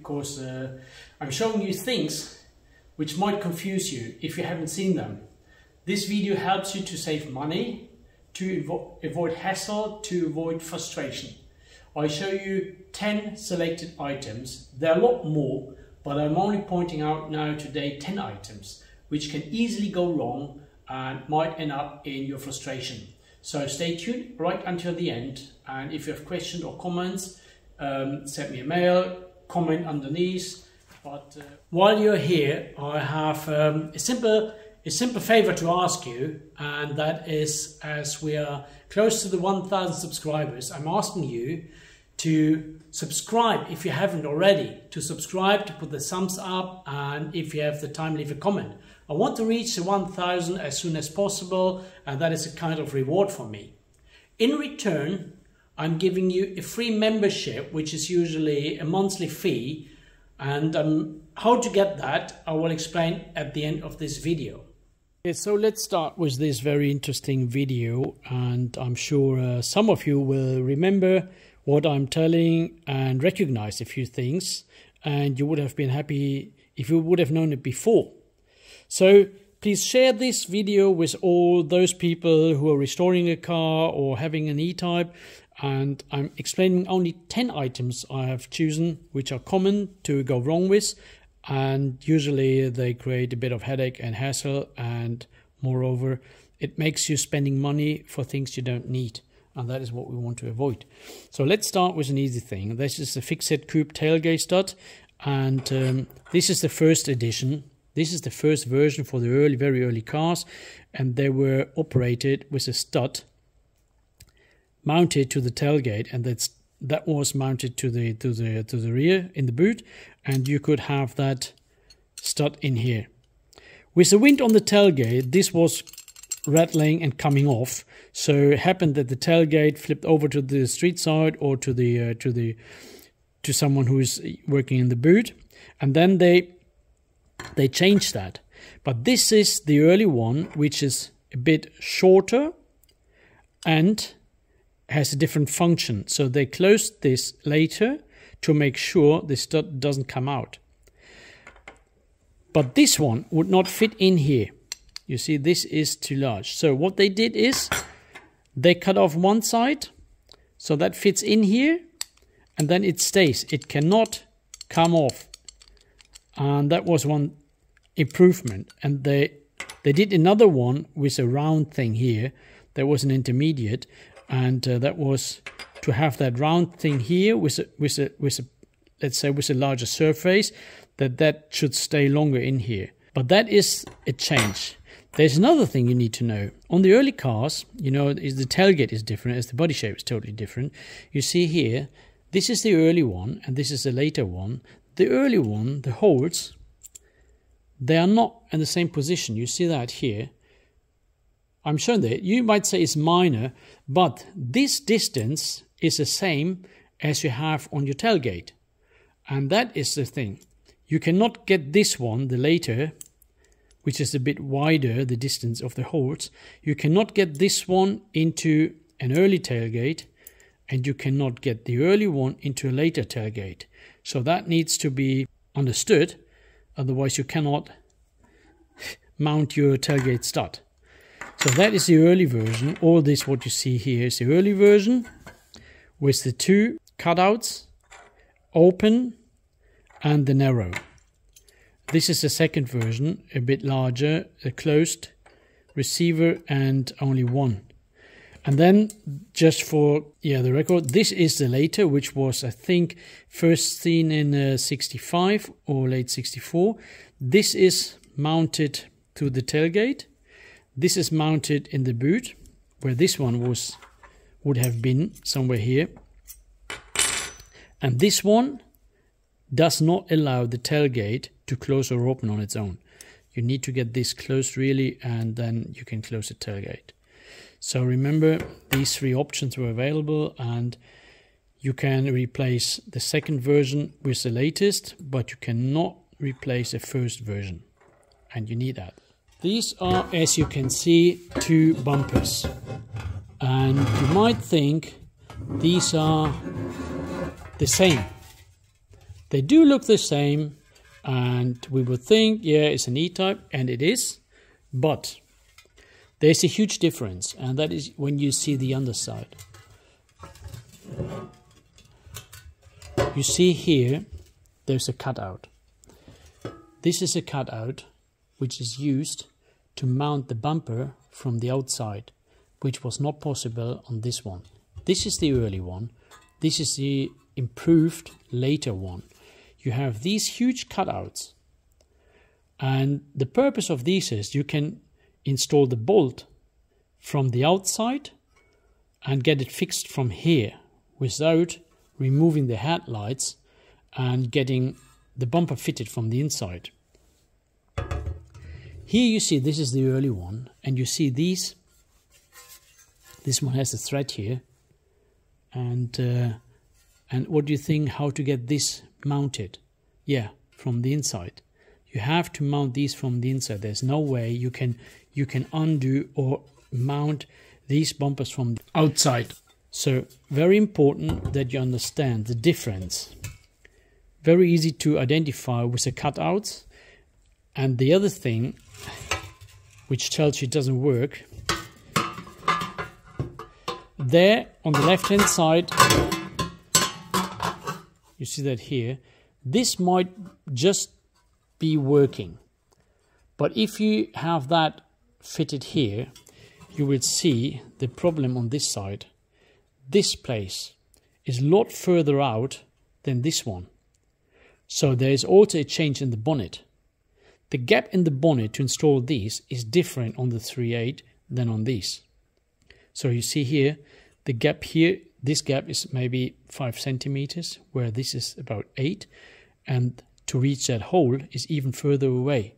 because I'm showing you things which might confuse you if you haven't seen them. This video helps you to save money, to avoid hassle, to avoid frustration. I show you 10 selected items. There are a lot more, but I'm only pointing out now today 10 items which can easily go wrong and might end up in your frustration. So stay tuned right until the end, and if you have questions or comments, send me a mail, comment underneath. But while you're here, I have a simple favor to ask you, and that is, as we are close to the 1,000 subscribers, I'm asking you to subscribe if you haven't already, to subscribe, to put the thumbs up, and if you have the time, leave a comment. I want to reach the 1,000 as soon as possible, and that is a kind of reward for me. In return, I'm giving you a free membership, which is usually a monthly fee, and how to get that I will explain at the end of this video. Okay, so let's start with this very interesting video, and I'm sure some of you will remember what I'm telling and recognize a few things, and you would have been happy if you would have known it before. So please share this video with all those people who are restoring a car or having an E-Type, and I'm explaining only 10 items I have chosen which are common to go wrong with, and usually they create a bit of headache and hassle, and moreover it makes you spending money for things you don't need, and that is what we want to avoid. So let's start with an easy thing. This is the fixed coupe tailgate stud, and this is the first edition. This is the first version for the very early cars, and they were operated with a stud mounted to the tailgate, and that was mounted to the rear in the boot, and you could have that stud in here. With the wind on the tailgate, this was rattling and coming off, so it happened that the tailgate flipped over to the street side or to someone who is working in the boot, and then they changed that. But this is the early one, which is a bit shorter and has a different function. So they closed this later to make sure the stud doesn't come out. But this one would not fit in here. You see, this is too large. So what they did is they cut off one side, so that fits in here, and then it stays. It cannot come off. And that was one improvement. And they did another one with a round thing here. There was an intermediate, and that was to have that round thing here with a let's say with a larger surface, that should stay longer in here. But that is a change. There's another thing you need to know. On the early cars, you know, the tailgate is different as the body shape is totally different. You see here, this is the early one and this is the later one. The early one, the holes, they are not in the same position. You see that here. I'm showing that. You might say it's minor, but this distance is the same as you have on your tailgate. And that is the thing. You cannot get this one, the later, which is a bit wider, the distance of the holes. You cannot get this one into an early tailgate, and you cannot get the early one into a later tailgate. So that needs to be understood, otherwise you cannot mount your tailgate stud. So that is the early version. All this what you see here is the early version with the two cutouts, open and the narrow. This is the second version, a bit larger, a closed receiver and only one. And then, just for the record, this is the later, which was, I think, first seen in 65 or late 64. This is mounted to the tailgate. This is mounted in the boot, where this one would have been somewhere here. And this one does not allow the tailgate to close or open on its own. You need to get this closed really, and then you can close the tailgate. So remember, these three options were available, and you can replace the second version with the latest, but you cannot replace the first version, and you need that. These are, as you can see, two bumpers, and you might think these are the same, They do look the same, and we would think, yeah, it's an E-type, and it is, but there's a huge difference, and that is when you see the underside. You see here, there's a cutout. This is a cutout which is used to mount the bumper from the outside, which was not possible on this one. This is the early one. This is the improved later one. You have these huge cutouts, and the purpose of these is you can install the bolt from the outside and get it fixed from here without removing the headlights and getting the bumper fitted from the inside. Here you see this is the early one, and you see these. This one has a thread here, and what do you think how to get this mounted? Yeah, from the inside. You have to mount these from the inside. There's no way you can undo or mount these bumpers from the outside. So very important that you understand the difference. Very easy to identify with the cutouts. And the other thing which tells you it doesn't work, there on the left hand side, you see that here, this might just be working, but if you have that fitted here, you will see the problem on this side. This place is a lot further out than this one, so there is also a change in the bonnet. The gap in the bonnet to install these is different on the 3.8 than on these. So you see here, the gap here, this gap is maybe 5 centimeters, where this is about 8, and to reach that hole is even further away.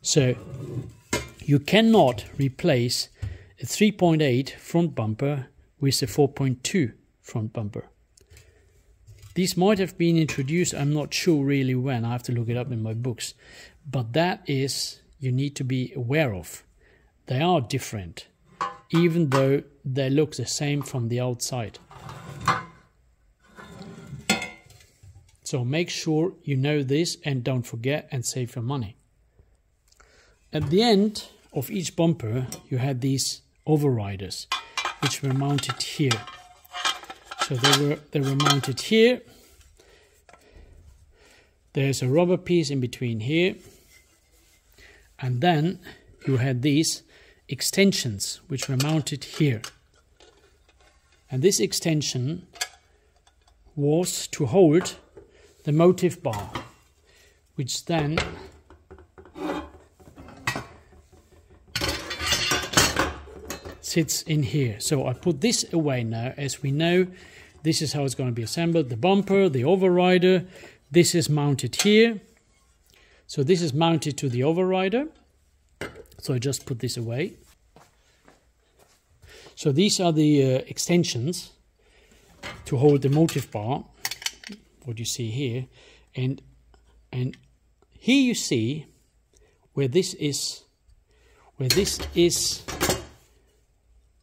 So you cannot replace a 3.8 front bumper with a 4.2 front bumper. These might have been introduced, I'm not sure really when, I have to look it up in my books, but that is, you need to be aware of. They are different, even though they look the same from the outside. So make sure you know this and don't forget, and save your money. At the end of each bumper you had these overriders which were mounted here. So they were mounted here. There's a rubber piece in between here, and then you had these extensions which were mounted here. And this extension was to hold the motive bar, which then sits in here. So I put this away now. As we know, this is how it's going to be assembled. The bumper, the overrider, this is mounted here. So this is mounted to the overrider. So I just put this away. So these are the extensions to hold the motive bar, what you see here, and here you see where this is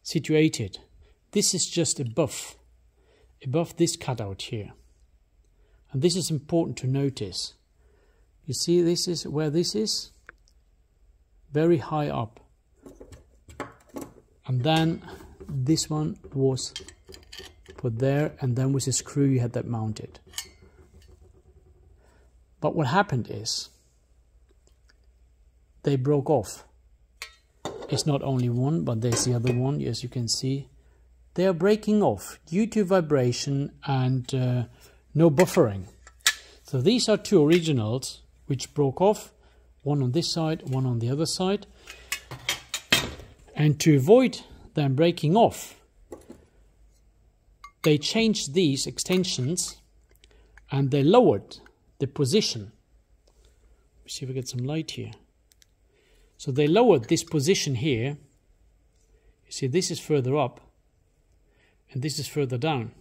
situated. This is just above this cutout here, and this is important to notice. You see, this is where this is, very high up, and then this one was put there, and then with a screw you had that mounted. But what happened is they broke off. It's not only one, but there's the other one, as you can see. They are breaking off due to vibration and no buffering. So these are two originals which broke off, one on this side, one on the other side. And to avoid them breaking off, they changed these extensions and they lowered the position. Let's see if we get some light here. So they lowered this position here. You see, this is further up and this is further down.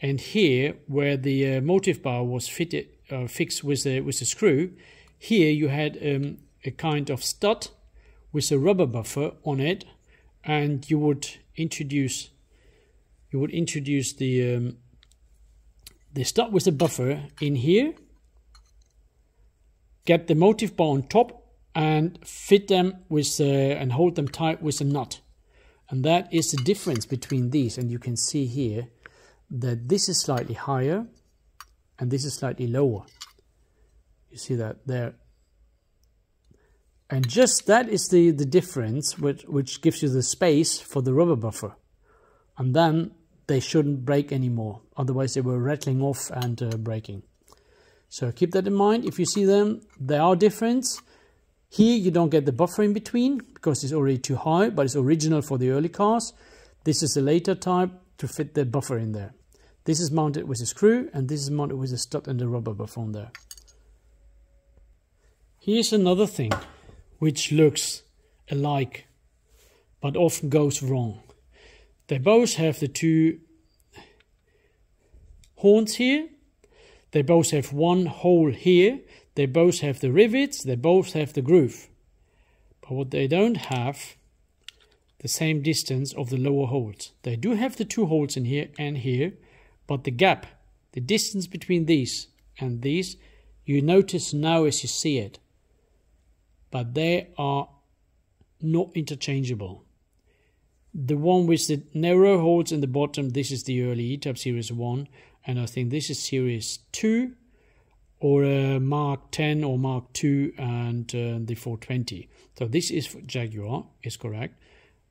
And here, where the motive bar was fixed with a screw, here you had a kind of stud with a rubber buffer on it, and you would introduce the They start with a buffer in here, get the motive bar on top, and fit them with and hold them tight with a nut. And that is the difference between these. And you can see here that this is slightly higher and this is slightly lower. You see that there. And just that is the difference which gives you the space for the rubber buffer. And then they shouldn't break anymore. Otherwise they were rattling off and breaking. So keep that in mind. If you see them, they are different. Here you don't get the buffer in between because it's already too high, but it's original for the early cars. This is a later type to fit the buffer in there. This is mounted with a screw and this is mounted with a stud and a rubber buffer on there. Here's another thing which looks alike but often goes wrong. They both have the two horns here. They both have one hole here. They both have the rivets. They both have the groove. But what they don't have, the same distance of the lower holes. They do have the two holes in here and here, but the gap, the distance between these and these, you notice now as you see it. But they are not interchangeable. The one with the narrow holes in the bottom, this is the early E-Type Series 1, and I think this is Series 2, or Mark 10 or Mark 2 and the 420. So this is for Jaguar, is correct,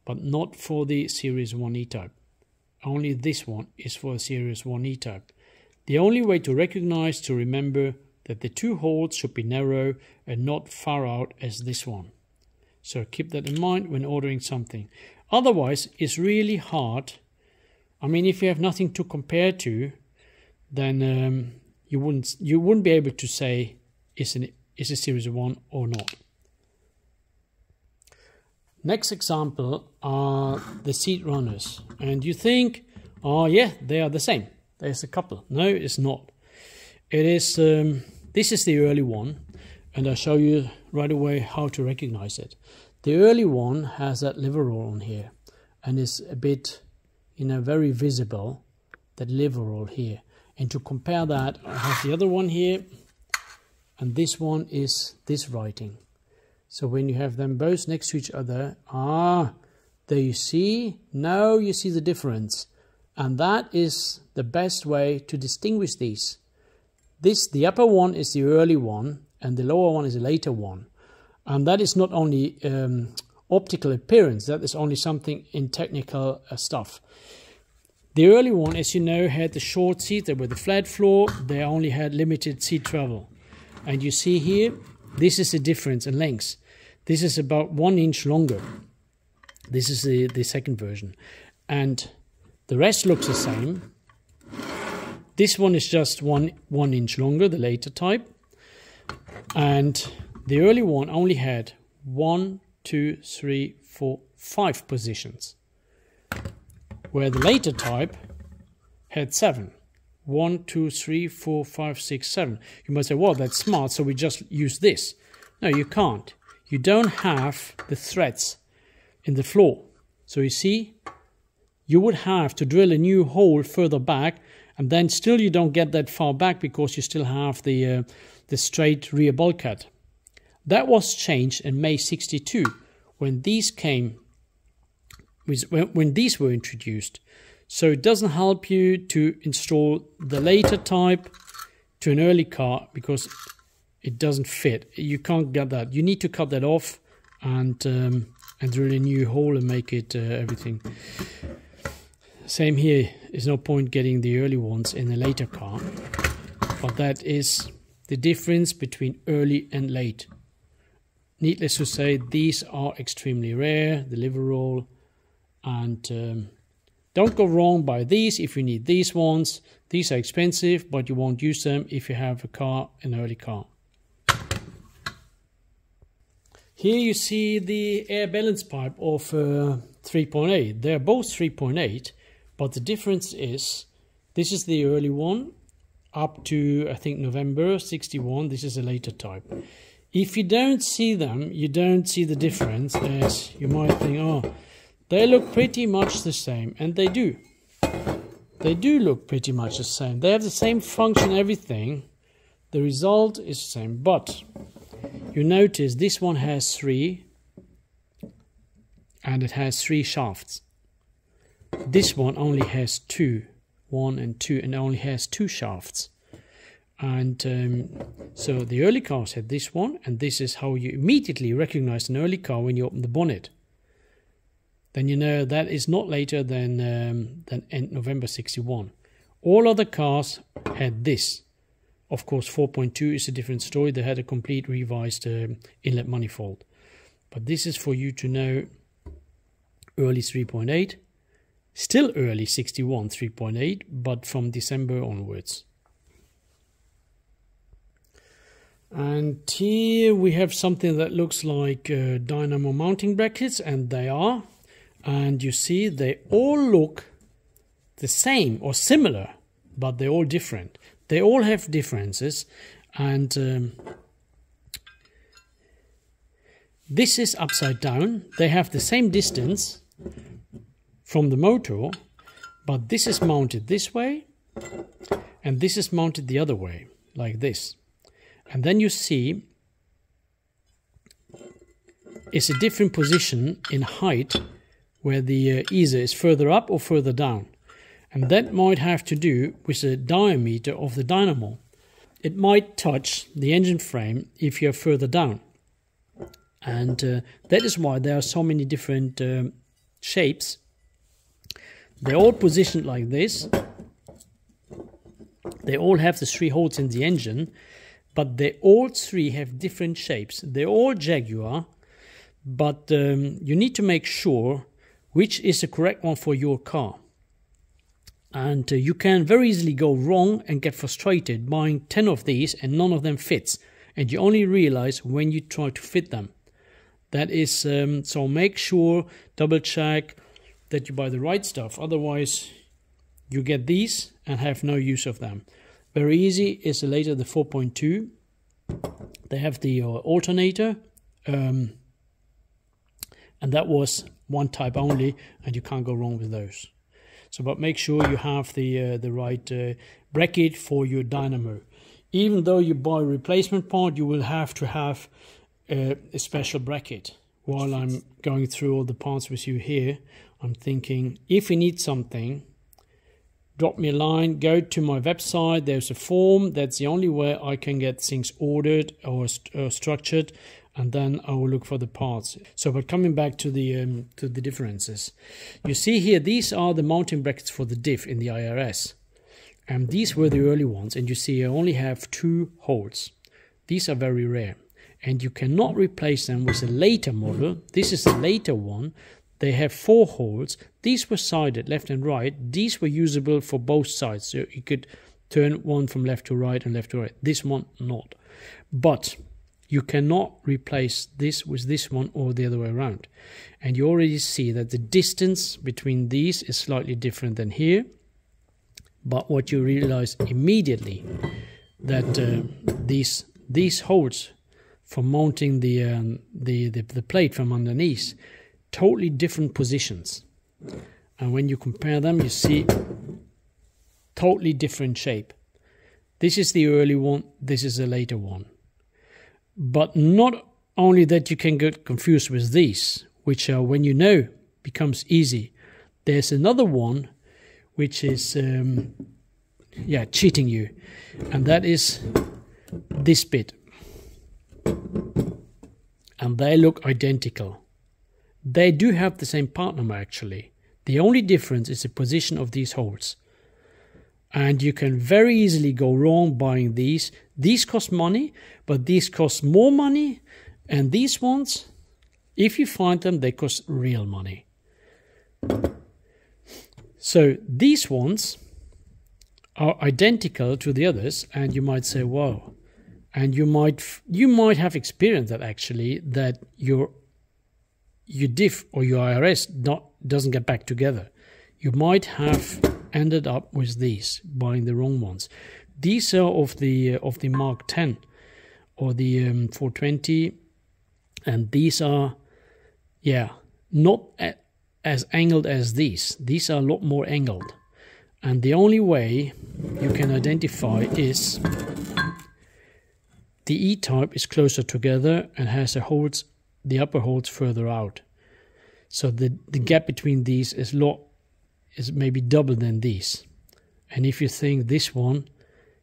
but not for the Series 1 E-Type. Only this one is for a Series 1 E-Type. The only way to recognize, to remember that the two holes should be narrow and not far out as this one. So keep that in mind when ordering something. Otherwise, it's really hard. I mean, if you have nothing to compare to, then you wouldn't be able to say is a Series 1 or not. Next example are the seat runners, and you think, oh yeah, they are the same. There's a couple. No, it's not. It is. This is the early one, and I'll show you right away how to recognize it. The early one has that liver roll on here, and is a bit, very visible. That liver roll here. And to compare that, I have the other one here, and this one is this writing. So when you have them both next to each other, there you see, now you see the difference. And that is the best way to distinguish these. The upper one is the early one, and the lower one is a later one. And that is not only optical appearance, that is only something in technical stuff. The early one, as you know, had the short seat. They were the flat floor. They only had limited seat travel. And you see here, this is the difference in length. This is about 1 inch longer. This is the second version. And the rest looks the same. This one is just one inch longer, the later type. And the early one only had 1, 2, 3, 4, 5 positions. Where the later type had 7. 1, 2, 3, 4, 5, 6, 7. You might say, well, that's smart, so we just use this. No, you can't. You don't have the threads in the floor. So you see, you would have to drill a new hole further back, and then still you don't get that far back because you still have the straight rear bulkhead. That was changed in May '62 when these came. When these were introduced. So it doesn't help you to install the later type to an early car because it doesn't fit. You can't get that. You need to cut that off and drill a new hole and make it everything. Same here. There's no point getting the early ones in a later car. But that is the difference between early and late. Needless to say, these are extremely rare. The liver roll. And don't go wrong by these if you need these ones. These are expensive, but you won't use them if you have a car, an early car. Here you see the air balance pipe of 3.8. They're both 3.8, but the difference is this is the early one up to, I think, November '61. This is a later type. If you don't see them, you don't see the difference, as you might think, oh, they look pretty much the same, and they do. they do look pretty much the same. They have the same function, everything. The result is the same, but you notice this one has 3 and it has 3 shafts. This one only has 2, 1 and 2, and only has 2 shafts. And so the early cars had this one, and this is how you immediately recognize an early car when you open the bonnet. Then you know that is not later than end November 61. All other cars had this. Of course, 4.2 is a different story. They had a complete revised inlet manifold. But this is for you to know early 3.8, still early 61 3.8, but from December onwards. And here we have something that looks like dynamo mounting brackets, and they are. And you see they all look the same or similar, but they're all different. They all have differences, and this is upside down. They have the same distance from the motor, but this is mounted this way, and this is mounted the other way, like this. And then you see it's a different position in height where the easer is further up or further down. And that might have to do with the diameter of the dynamo. It might touch the engine frame if you're further down. And that is why there are so many different shapes. They're all positioned like this. They all have the 3 holes in the engine, but they all 3 have different shapes. They're all Jaguar, but you need to make sure which is the correct one for your car. And you can very easily go wrong and get frustrated buying 10 of these and none of them fits. And you only realize when you try to fit them. That is, so make sure, double check that you buy the right stuff. Otherwise, you get these and have no use of them. Very easy is later the 4.2. They have the alternator. And that was one type only, and you can't go wrong with those. So, but make sure you have the right bracket for your dynamo. Even though you buy a replacement part, you will have to have a special bracket. While I'm going through all the parts with you here, I'm thinking, if you need something, drop me a line, go to my website, there's a form. That's the only way I can get things ordered or structured, and then I will look for the parts. So, but coming back to the differences, you see here, these are the mounting brackets for the diff in the IRS. And these were the early ones, and you see I only have 2 holes. These are very rare, and you cannot replace them with a later model. This is a later one. They have 4 holes. These were sided left and right. These were usable for both sides, so you could turn one from left to right and left to right. This one not. But you cannot replace this with this one or the other way around. And you already see that the distance between these is slightly different than here. But what you realize immediately, that these holes for mounting the plate from underneath, totally different positions. And when you compare them, you see totally different shape. This is the early one, this is the later one. But not only that, you can get confused with these, which are, when you know, becomes easy. There's another one which is cheating you, and that is this bit. And they look identical. They do have the same part number actually. The only difference is the position of these holes. And you can very easily go wrong buying these. These cost money, but these cost more money. And these ones, if you find them, they cost real money. So these ones are identical to the others, and you might say, wow. And you might have experienced that actually, that your diff or your IRS doesn't get back together. You might have ended up with these, buying the wrong ones. These are of the Mark 10 or the 420, and these are, not as angled as these. These are a lot more angled, And the only way you can identify is the E-type is closer together and has the upper holes further out. So the gap between these is maybe double than these. And if you think this one,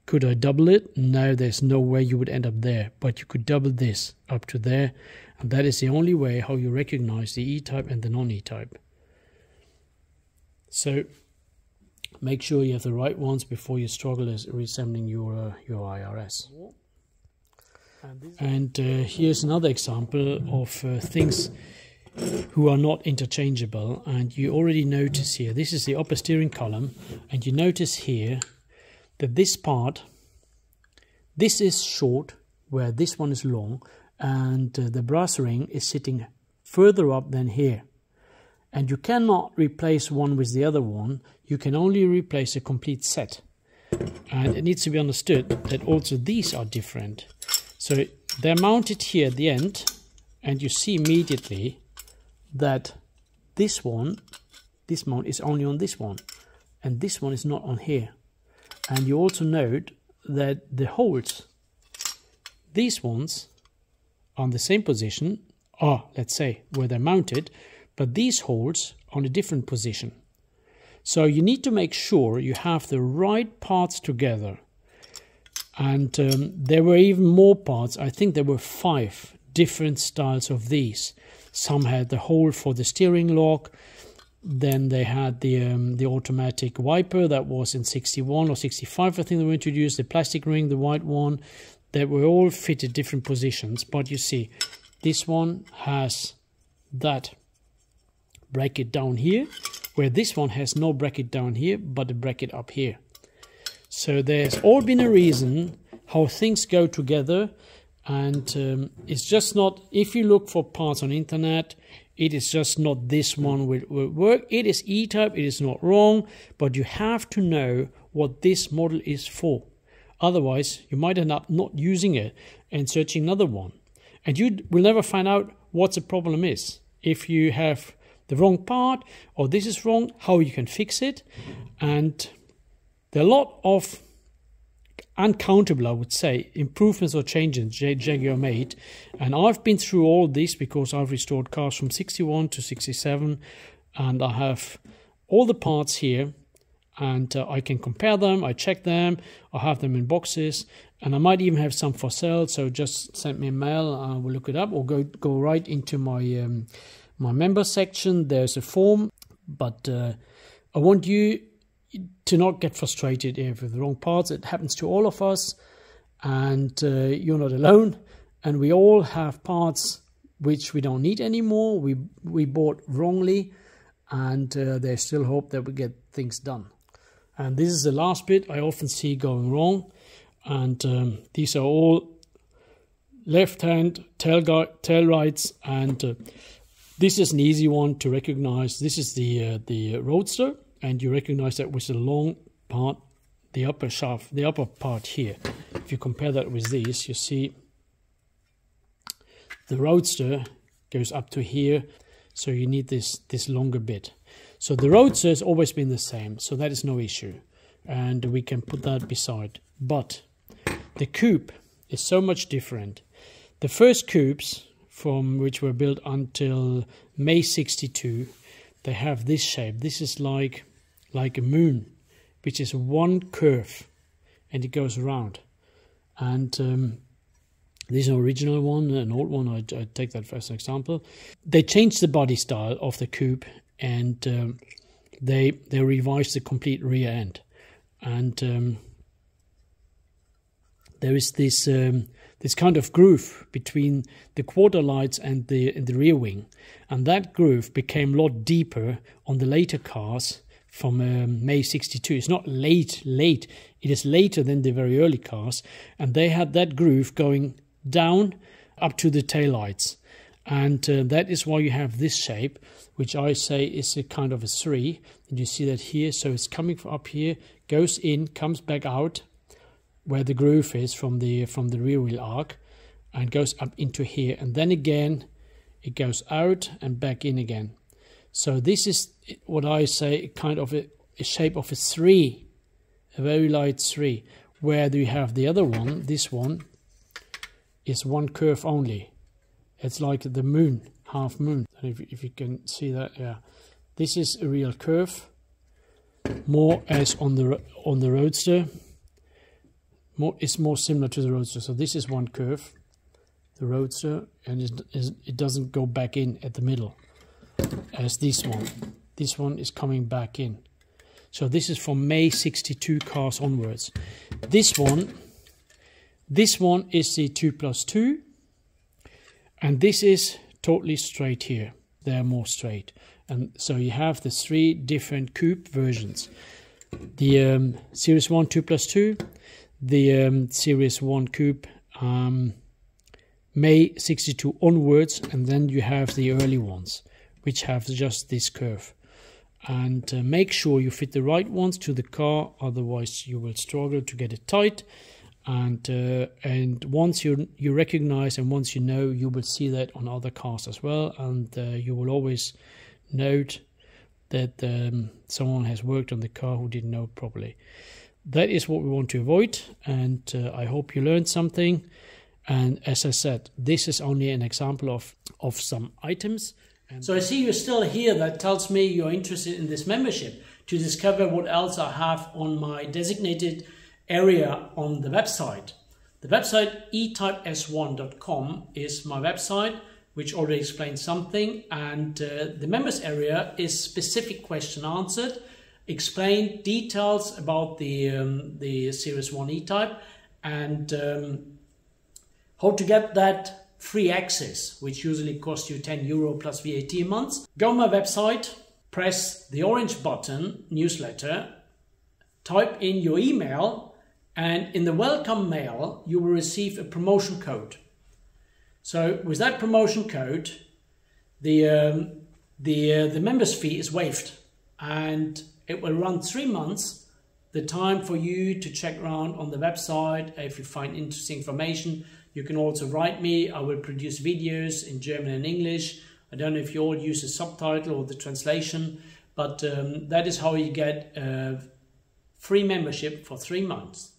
could I double it? No, there's no way you would end up there. But you could double this up to there. And that is the only way how you recognize the E-type and the non-E-type. So make sure you have the right ones before you struggle as reassembling your IRS. And here's another example of things who are not interchangeable. And you already notice here, this is the upper steering column. And you notice here that this part, this is short, where this one is long. And the brass ring is sitting further up than here. And you cannot replace one with the other one. You can only replace a complete set. And it needs to be understood that also these are different. So they're mounted here at the end, and you see immediately that this mount is only on this one, and this one is not on here. And you also note that the holes, these ones, are in the same position, or let's say where they're mounted, but these holes are in a different position. So you need to make sure you have the right parts together. And there were even more parts. I think there were 5 different styles of these. Some had the hole for the steering lock. Then they had the automatic wiper that was in 61 or 65, I think they were introduced. The plastic ring, the white one. They were all fitted different positions. But you see, this one has that bracket down here, where this one has no bracket down here, but a bracket up here. So there's all been a reason how things go together, and it's just not, if you look for parts on internet, it is just not this one will work. It is E-type, it is not wrong, but you have to know what this model is for. Otherwise, you might end up not using it and searching another one. And you will never find out what the problem is. If you have the wrong part, or this is wrong, how you can fix it. And there are a lot of uncountable, I would say, improvements or changes Jaguar made. And I've been through all this because I've restored cars from 61 to 67. And I have all the parts here. And I can compare them, I check them, I have them in boxes. And I might even have some for sale. So just send me a mail, I will look it up. Or go right into my my member section. There's a form. But I want you to not get frustrated with the wrong parts. It happens to all of us, and you're not alone. And we all have parts which we don't need anymore. We bought wrongly, and there's still hope that we get things done. And this is the last bit I often see going wrong. And these are all left-hand tail lights, and this is an easy one to recognize. This is the Roadster. And you recognize that with the long part, the upper shaft, the upper part here. If you compare that with these, you see the Roadster goes up to here, so you need this longer bit. So the Roadster has always been the same, so that is no issue. And we can put that beside. But the coupe is so much different. The first coupes, from which were built until May 62, they have this shape. This is like a moon, which is one curve, and it goes around. And this is an original one, an old one, I take that as an example. They changed the body style of the coupe, and they revised the complete rear end. And there is this kind of groove between the quarter lights and the rear wing, and that groove became a lot deeper on the later cars from May 62. It's not late, it is later than the very early cars, and they had that groove going down up to the taillights. And that is why you have this shape, which I say is a kind of a 3. And you see that here, so it's coming from up here, goes in, comes back out, where the groove is from the rear wheel arc, and goes up into here, and then again it goes out and back in again. So this is what I say, kind of a shape of a 3, a very light 3. Where do you have the other one? This one is one curve only. It's like the moon, half moon. And if you can see that, yeah. This is a real curve, more as on the Roadster. It's more similar to the Roadster. So this is one curve, the Roadster, and it doesn't go back in at the middle as this one. This one is coming back in. So this is from May 62 cars onwards. This one is the 2+2, and this is totally straight here. They're more straight. And so you have the 3 different coupe versions. The Series 1 2+2, the Series 1 coupe May 62 onwards, and then you have the early ones, which have just this curve. And make sure you fit the right ones to the car, otherwise you will struggle to get it tight. And once you recognize and once you know, you will see that on other cars as well, and you will always note that someone has worked on the car who didn't know properly. That is what we want to avoid, and I hope you learned something. And as I said, this is only an example of some items. And so I see you're still here. That tells me you're interested in this membership to discover what else I have on my designated area on the website. The website etypes1.com is my website, which already explains something, and the members area is specific question answered, explain details about the Series 1 E-Type, and how to get that free access, which usually costs you €10 plus VAT a month. Go on my website, press the orange button, newsletter, type in your email, and in the welcome mail you will receive a promotion code. So with that promotion code, the members fee is waived, and it will run 3 months. The time for you to check around on the website. If you find interesting information, you can also write me. I will produce videos in German and English. I don't know if you all use the subtitle or the translation, but that is how you get free membership for 3 months.